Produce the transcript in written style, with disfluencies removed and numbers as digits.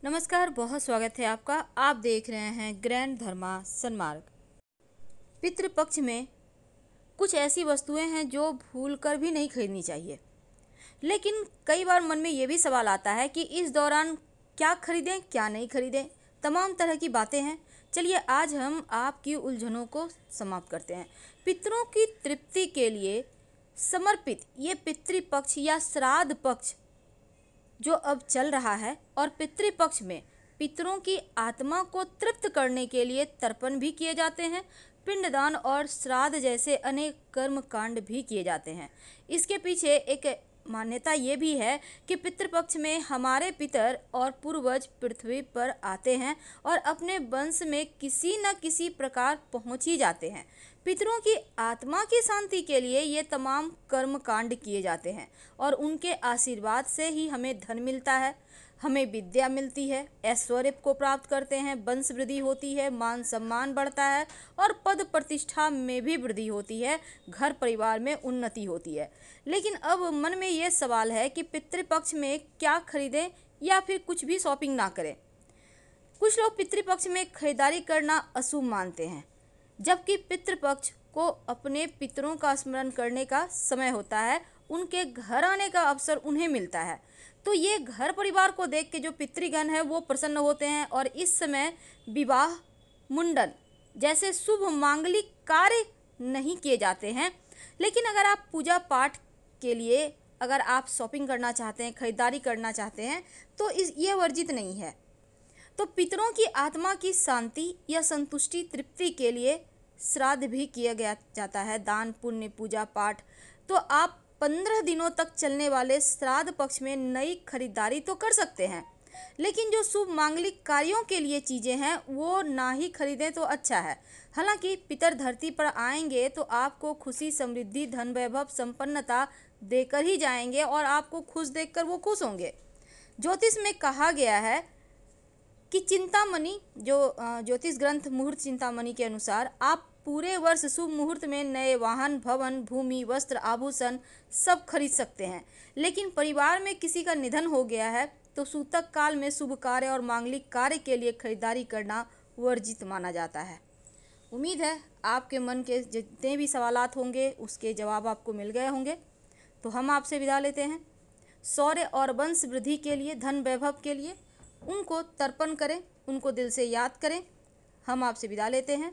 नमस्कार, बहुत स्वागत है आपका। आप देख रहे हैं ग्रैंड धर्मा सन्मार्ग। पितृपक्ष में कुछ ऐसी वस्तुएं हैं जो भूल कर भी नहीं खरीदनी चाहिए, लेकिन कई बार मन में ये भी सवाल आता है कि इस दौरान क्या खरीदें क्या नहीं खरीदें। तमाम तरह की बातें हैं। चलिए आज हम आपकी उलझनों को समाप्त करते हैं। पितरों की तृप्ति के लिए समर्पित ये पितृपक्ष या श्राद्ध पक्ष जो अब चल रहा है, और पितृपक्ष में पितरों की आत्मा को तृप्त करने के लिए तर्पण भी किए जाते हैं, पिंडदान और श्राद्ध जैसे अनेक कर्म कांड भी किए जाते हैं। इसके पीछे एक मान्यता ये भी है कि पितृपक्ष में हमारे पितर और पूर्वज पृथ्वी पर आते हैं और अपने वंश में किसी न किसी प्रकार पहुंच ही जाते हैं। पितरों की आत्मा की शांति के लिए ये तमाम कर्म कांड किए जाते हैं और उनके आशीर्वाद से ही हमें धन मिलता है, हमें विद्या मिलती है, ऐश्वर्य को प्राप्त करते हैं, वंश वृद्धि होती है, मान सम्मान बढ़ता है और पद प्रतिष्ठा में भी वृद्धि होती है, घर परिवार में उन्नति होती है। लेकिन अब मन में ये सवाल है कि पितृपक्ष में क्या खरीदें या फिर कुछ भी शॉपिंग ना करें। कुछ लोग पितृपक्ष में खरीदारी करना अशुभ मानते हैं, जबकि पितृपक्ष को अपने पितरों का स्मरण करने का समय होता है, उनके घर आने का अवसर उन्हें मिलता है। तो ये घर परिवार को देख के जो पितृगण है वो प्रसन्न होते हैं और इस समय विवाह, मुंडन जैसे शुभ मांगलिक कार्य नहीं किए जाते हैं। लेकिन अगर आप पूजा पाठ के लिए अगर आप शॉपिंग करना चाहते हैं, खरीदारी करना चाहते हैं, तो ये वर्जित नहीं है। तो पितरों की आत्मा की शांति या संतुष्टि तृप्ति के लिए श्राद्ध भी किया गया जाता है, दान पुण्य पूजा पाठ। तो आप 15 दिनों तक चलने वाले श्राद्ध पक्ष में नई खरीदारी तो कर सकते हैं, लेकिन जो शुभ मांगलिक कार्यों के लिए चीज़ें हैं वो ना ही खरीदें तो अच्छा है। हालांकि पितर धरती पर आएंगे तो आपको खुशी, समृद्धि, धन, वैभव, संपन्नता देकर ही जाएंगे और आपको खुश देखकर वो खुश होंगे। ज्योतिष में कहा गया है कि चिंतामणि जो ज्योतिष ग्रंथ मुहूर्त चिंतामणि के अनुसार आप पूरे वर्ष शुभ मुहूर्त में नए वाहन, भवन, भूमि, वस्त्र, आभूषण सब खरीद सकते हैं। लेकिन परिवार में किसी का निधन हो गया है तो सूतक काल में शुभ कार्य और मांगलिक कार्य के लिए खरीदारी करना वर्जित माना जाता है। उम्मीद है आपके मन के जितने भी सवालात होंगे उसके जवाब आपको मिल गए होंगे। तो हम आपसे विदा लेते हैं। शौर्य और वंश वृद्धि के लिए, धन वैभव के लिए उनको तर्पण करें, उनको दिल से याद करें। हम आपसे विदा लेते हैं।